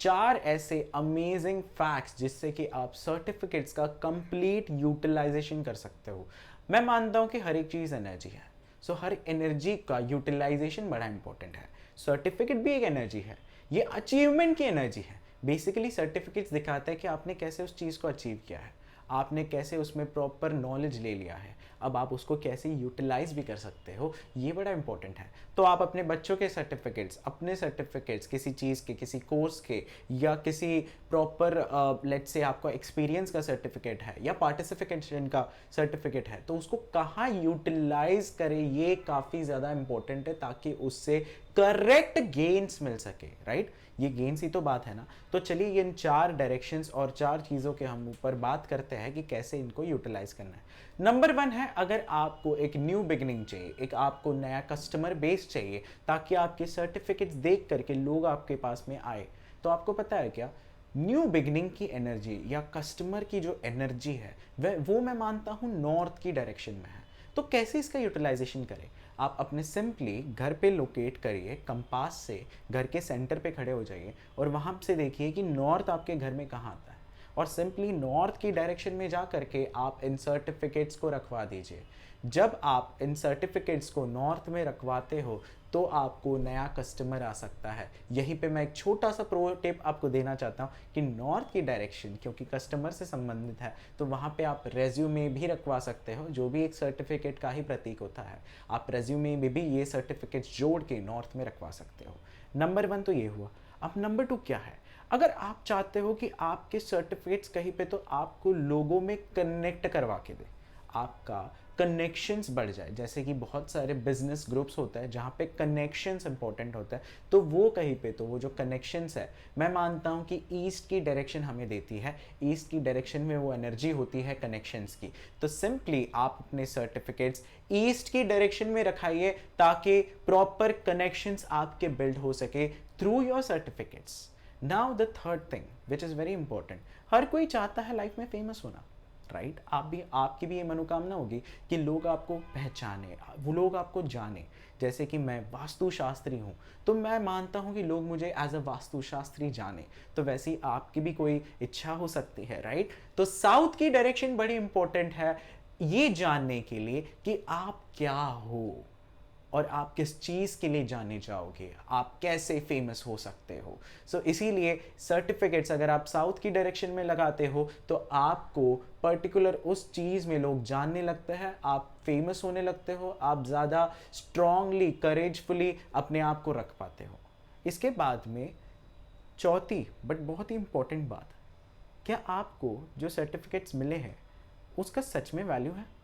चार ऐसे amazing facts जिससे कि आप सर्टिफिकेट्स का कंप्लीट यूटिलाइजेशन कर सकते हो। मैं मानता हूं कि हर एक चीज़ एनर्जी है, सो हर एनर्जी का यूटिलाइजेशन बड़ा इंपॉर्टेंट है। सर्टिफिकेट भी एक एनर्जी है, ये अचीवमेंट की एनर्जी है। बेसिकली सर्टिफिकेट्स दिखाता है कि आपने कैसे उस चीज़ को अचीव किया है, आपने कैसे उसमें प्रॉपर नॉलेज ले लिया है, अब आप उसको कैसे यूटिलाइज भी कर सकते हो, ये बड़ा इंपॉर्टेंट है। तो आप अपने बच्चों के सर्टिफिकेट्स, अपने सर्टिफिकेट्स किसी चीज़ के, किसी कोर्स के, या किसी प्रॉपर लेट्स से आपका एक्सपीरियंस का सर्टिफिकेट है या पार्टिसिपेशन का सर्टिफिकेट है, तो उसको कहाँ यूटिलाइज करें ये काफ़ी ज़्यादा इंपॉर्टेंट है, ताकि उससे करेक्ट गेन्स मिल सके। राइट, ये गेन्स ही तो बात है ना। तो चलिए इन चार डायरेक्शंस और चार चीज़ों के हम ऊपर बात करते हैं कि कैसे इनको यूटिलाइज करना है। नंबर 1 है, अगर आपको एक न्यू बिगिनिंग चाहिए, एक आपको नया कस्टमर बेस चाहिए ताकि आपके सर्टिफिकेट्स देख करके लोग आपके पास में आए, तो आपको पता है क्या, न्यू बिगिनिंग की एनर्जी या कस्टमर की जो एनर्जी है वो मैं मानता हूँ नॉर्थ की डायरेक्शन में है। तो कैसे इसका यूटिलाइजेशन करें? आप अपने सिंपली घर पे लोकेट करिए, कंपास से घर के सेंटर पे खड़े हो जाइए और वहाँ से देखिए कि नॉर्थ आपके घर में कहाँ आता है, और सिंपली नॉर्थ की डायरेक्शन में जा करके आप इन सर्टिफिकेट्स को रखवा दीजिए। जब आप इन सर्टिफिकेट्स को नॉर्थ में रखवाते हो तो आपको नया कस्टमर आ सकता है। यहीं पे मैं एक छोटा सा प्रो टिप आपको देना चाहता हूँ कि नॉर्थ की डायरेक्शन क्योंकि कस्टमर से संबंधित है, तो वहाँ पे आप रेज्यूमे भी रखवा सकते हो, जो भी एक सर्टिफिकेट का ही प्रतीक होता है। आप रेज्यूमे में भी ये सर्टिफिकेट्स जोड़ के नॉर्थ में रखवा सकते हो। नंबर 1 तो ये हुआ। अब नंबर 2 क्या है? अगर आप चाहते हो कि आपके सर्टिफिकेट्स कहीं पे तो आपको लोगों में कनेक्ट करवा के दे, आपका कनेक्शंस बढ़ जाए, जैसे कि बहुत सारे बिजनेस ग्रुप्स होता है जहाँ पे कनेक्शंस इंपॉर्टेंट होता है, तो वो कहीं पे तो वो जो कनेक्शंस है, मैं मानता हूँ कि ईस्ट की डायरेक्शन हमें देती है। ईस्ट की डायरेक्शन में वो एनर्जी होती है कनेक्शंस की। तो सिंपली आप अपने सर्टिफिकेट्स ईस्ट की डायरेक्शन में रखाइए ताकि प्रॉपर कनेक्शंस आपके बिल्ड हो सके through your certificates. Now the third thing which is very important, हर कोई चाहता है लाइफ में फेमस होना। राइट, आपकी भी ये मनोकामना होगी कि लोग आपको पहचाने, वो लोग आपको जाने। जैसे कि मैं वास्तुशास्त्री हूँ, तो मैं मानता हूँ कि लोग मुझे एज अ वास्तुशास्त्री जाने, तो वैसे ही आपकी भी कोई इच्छा हो सकती है। राइट, तो साउथ की डायरेक्शन बड़ी इंपॉर्टेंट है ये जानने के लिए कि आप क्या हो और आप किस चीज़ के लिए जाने जाओगे, आप कैसे फेमस हो सकते हो। सो इसीलिए सर्टिफिकेट्स अगर आप साउथ की डायरेक्शन में लगाते हो तो आपको पर्टिकुलर उस चीज़ में लोग जानने लगते हैं, आप फेमस होने लगते हो, आप ज़्यादा स्ट्रांगली, करेजफुली अपने आप को रख पाते हो। इसके बाद में चौथी बट बहुत ही इंपॉर्टेंट बात, क्या आपको जो सर्टिफिकेट्स मिले हैं उसका सच में वैल्यू है?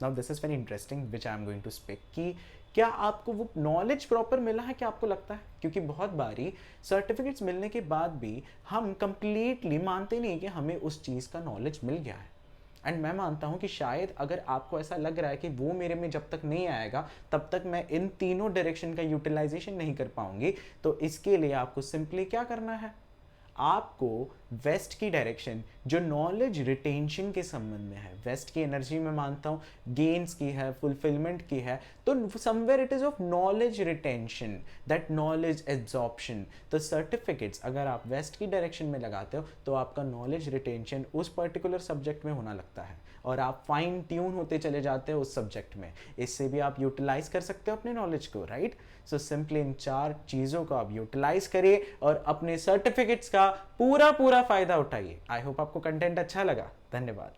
Now this is very interesting which I am going to speak, कि क्या आपको वो नॉलेज प्रॉपर मिला है, क्या आपको लगता है? क्योंकि बहुत बारी सर्टिफिकेट्स मिलने के बाद भी हम कंप्लीटली मानते नहीं कि हमें उस चीज़ का नॉलेज मिल गया है। एंड मैं मानता हूं कि शायद अगर आपको ऐसा लग रहा है कि वो मेरे में जब तक नहीं आएगा तब तक मैं इन तीनों डायरेक्शन का यूटिलाइजेशन नहीं कर पाऊंगी, तो इसके लिए आपको सिंपली क्या करना है, आपको वेस्ट की डायरेक्शन जो नॉलेज रिटेंशन के संबंध में है, वेस्ट की एनर्जी में मानता हूं गेन्स की है, फुलफिलमेंट की है, तो somewhere it is of knowledge retention, that knowledge absorption. तो सर्टिफिकेट्स अगर आप वेस्ट की डायरेक्शन में लगाते हो तो आपका नॉलेज रिटेंशन उस पर्टिकुलर सब्जेक्ट में होना लगता है और आप फाइन ट्यून होते चले जाते हो उस सब्जेक्ट में। इससे भी आप यूटिलाइज कर सकते हो अपने नॉलेज को। राइट, सो सिंपली इन चार चीजों को आप यूटिलाइज करिए और अपने सर्टिफिकेट्स का पूरा फायदा उठाइए। आई होप आपको कंटेंट अच्छा लगा। धन्यवाद।